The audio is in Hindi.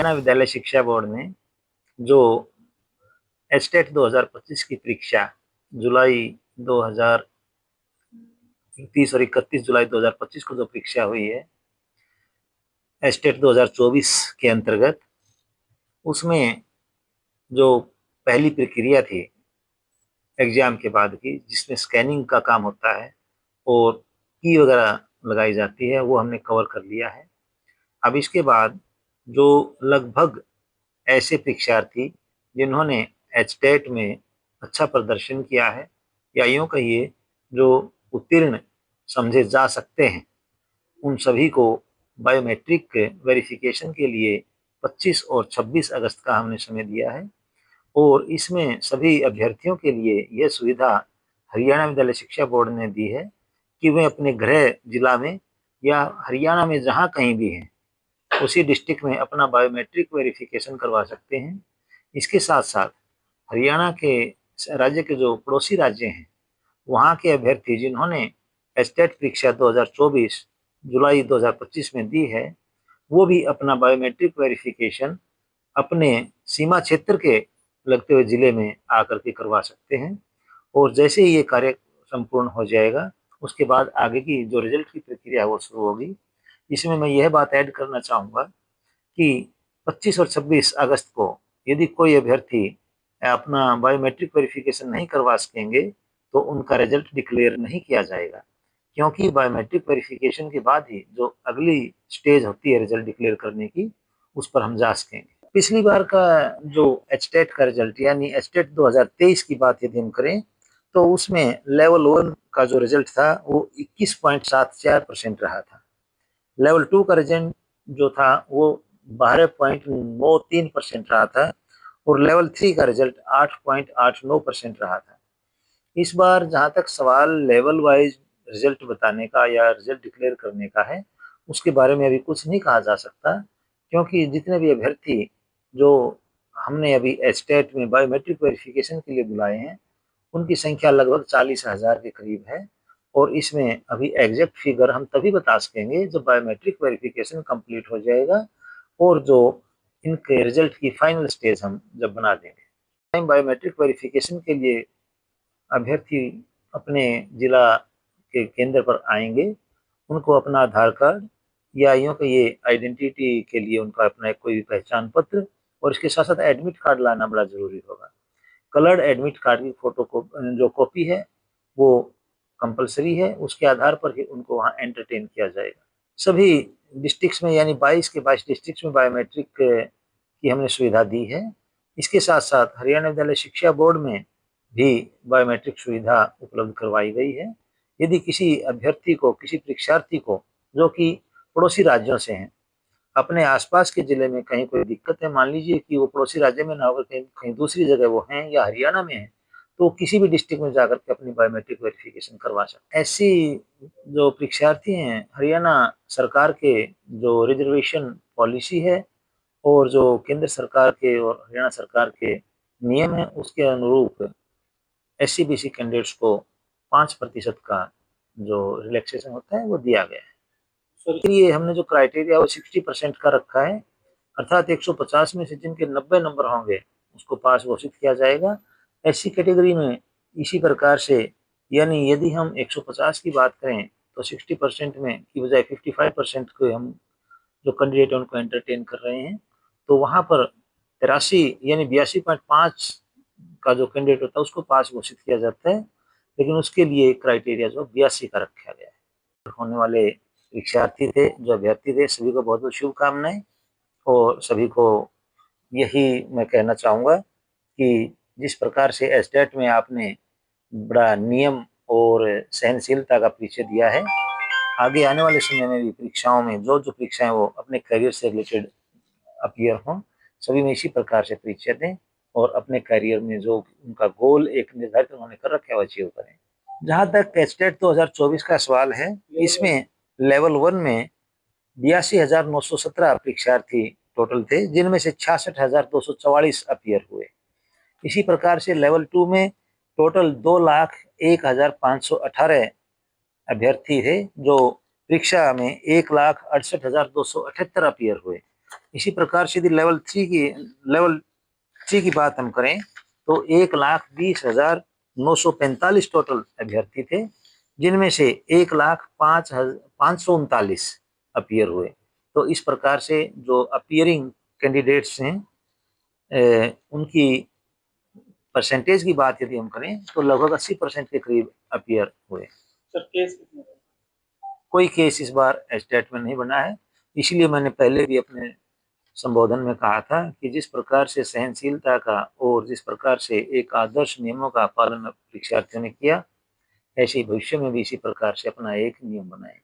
हरियाणा विद्यालय शिक्षा बोर्ड ने जो एस्टेट 2025 की परीक्षा जुलाई 2030 और 31 जुलाई 2025 को जो परीक्षा हुई है एस्टेट 2024 के अंतर्गत, उसमें जो पहली प्रक्रिया थी एग्जाम के बाद की, जिसमें स्कैनिंग का काम होता है और की वगैरह लगाई जाती है, वो हमने कवर कर लिया है। अब इसके बाद जो लगभग ऐसे परीक्षार्थी जिन्होंने एचटेट में अच्छा प्रदर्शन किया है या यूँ कहिए जो उत्तीर्ण समझे जा सकते हैं, उन सभी को बायोमेट्रिक वेरिफिकेशन के लिए 25 और 26 अगस्त का हमने समय दिया है। और इसमें सभी अभ्यर्थियों के लिए यह सुविधा हरियाणा विद्यालय शिक्षा बोर्ड ने दी है कि वे अपने गृह जिला में या हरियाणा में जहाँ कहीं भी हैं, उसी डिस्ट्रिक्ट में अपना बायोमेट्रिक वेरिफिकेशन करवा सकते हैं। इसके साथ साथ हरियाणा के राज्य के जो पड़ोसी राज्य हैं, वहाँ के अभ्यर्थी जिन्होंने एस्टेट परीक्षा 2024 जुलाई 2025 में दी है, वो भी अपना बायोमेट्रिक वेरिफिकेशन अपने सीमा क्षेत्र के लगते हुए जिले में आकर के करवा सकते हैं। और जैसे ही ये कार्य संपूर्ण हो जाएगा, उसके बाद आगे की जो रिजल्ट की प्रक्रिया है वो शुरू होगी। इसमें मैं यह बात ऐड करना चाहूँगा कि 25 और 26 अगस्त को यदि कोई अभ्यर्थी अपना बायोमेट्रिक वेरिफिकेशन नहीं करवा सकेंगे, तो उनका रिजल्ट डिक्लेयर नहीं किया जाएगा, क्योंकि बायोमेट्रिक वेरिफिकेशन के बाद ही जो अगली स्टेज होती है रिजल्ट डिक्लेयर करने की, उस पर हम जा सकेंगे। पिछली बार का जो एचटेट का रिजल्ट यानी एचटेट 2023 की बात यदि हम करें, तो उसमें लेवल 1 का जो रिजल्ट था वो 21.74% रहा था। लेवल 2 का रिजल्ट जो था वो 12.93% रहा था और लेवल 3 का रिजल्ट 8.89% रहा था। इस बार जहाँ तक सवाल लेवल वाइज रिजल्ट बताने का या रिजल्ट डिक्लेयर करने का है, उसके बारे में अभी कुछ नहीं कहा जा सकता, क्योंकि जितने भी अभ्यर्थी जो हमने अभी एस्टेट में बायोमेट्रिक वेरिफिकेशन के लिए बुलाए हैं, उनकी संख्या लगभग 40,000 के करीब है। और इसमें अभी एग्जैक्ट फिगर हम तभी बता सकेंगे जब बायोमेट्रिक वेरिफिकेशन कंप्लीट हो जाएगा और जो इनके रिजल्ट की फाइनल स्टेज हम जब बना देंगे। बायोमेट्रिक वेरिफिकेशन के लिए अभ्यर्थी अपने जिला के केंद्र पर आएंगे, उनको अपना आधार कार्ड या यूँ कहिए आइडेंटिटी के लिए उनका अपना कोई पहचान पत्र और इसके साथ साथ एडमिट कार्ड लाना बड़ा ज़रूरी होगा। कलर्ड एडमिट कार्ड की फोटो को जो कॉपी है वो कंपलसरी है, उसके आधार पर ही उनको वहाँ एंटरटेन किया जाएगा। सभी डिस्ट्रिक्ट्स में यानी 22 के 22 डिस्ट्रिक्ट्स में बायोमेट्रिक की हमने सुविधा दी है। इसके साथ साथ हरियाणा विद्यालय शिक्षा बोर्ड में भी बायोमेट्रिक सुविधा उपलब्ध करवाई गई है। यदि किसी अभ्यर्थी को, किसी परीक्षार्थी को जो कि पड़ोसी राज्यों से हैं, अपने आसपास के जिले में कहीं कोई दिक्कत है, मान लीजिए कि वो पड़ोसी राज्य में ना होकर कहीं कहीं दूसरी जगह वो हैं या हरियाणा में हैं, तो किसी भी डिस्ट्रिक्ट में जाकर के अपनी बायोमेट्रिक वेरिफिकेशन करवा सकते हैं। ऐसी जो परीक्षार्थी हैं, हरियाणा सरकार के जो रिजर्वेशन पॉलिसी है और जो केंद्र सरकार के और हरियाणा सरकार के नियम हैं, उसके अनुरूप एससी-बीसी कैंडिडेट्स को 5% का जो रिलैक्सेशन होता है वो दिया गया है। तो इसके लिए हमने जो क्राइटेरिया वो 60% का रखा है, अर्थात 150 में से जिनके 90 नंबर होंगे उसको पास घोषित किया जाएगा। एससी कैटेगरी में इसी प्रकार से, यानी यदि हम 150 की बात करें तो 60% में की बजाय 55% को हम जो कैंडिडेट है उनको एंटरटेन कर रहे हैं, तो वहाँ पर 83 यानी 82.5 का जो कैंडिडेट होता है उसको पास घोषित किया जाता है, लेकिन उसके लिए क्राइटेरिया जो 82 का रखा गया है। होने वाले परीक्षार्थी थे, जो अभ्यर्थी थे, सभी को बहुत बहुत शुभकामनाएं। और सभी को यही मैं कहना चाहूँगा कि जिस प्रकार से एस्टेट में आपने बड़ा नियम और सहनशीलता का परिचय दिया है, आगे आने वाले समय में भी परीक्षाओं में जो जो परीक्षाएं वो अपने करियर से रिलेटेड अपीयर हों, सभी में इसी प्रकार से परिचय दें और अपने करियर में जो उनका गोल एक निर्धारित उन्होंने कर रखा है वो अचीव करें। जहाँ तक एस्टेट 2024 का सवाल है, इसमें लेवल 1 में 82,917 परीक्षार्थी टोटल थे, जिनमें से 66,244 अपीयर हुए। इसी प्रकार से लेवल 2 में टोटल 2,01,518 अभ्यर्थी थे, जो परीक्षा में 1,68,278 अपीयर हुए। इसी प्रकार से यदि लेवल थ्री की बात हम करें तो 1,20,945 टोटल अभ्यर्थी थे, जिनमें से 1,05,539 अपीयर हुए। तो इस प्रकार से जो अपीयरिंग कैंडिडेट्स हैं उनकी परसेंटेज की बात यदि हम करें तो लगभग 80% के करीब अपीयर हुए। सर केस कितने? कोई केस इस बार स्टेट में नहीं बना है, इसलिए मैंने पहले भी अपने संबोधन में कहा था कि जिस प्रकार से सहनशीलता का और जिस प्रकार से एक आदर्श नियमों का पालन परीक्षार्थियों ने किया, ऐसे ही भविष्य में भी इसी प्रकार से अपना एक नियम बनाए।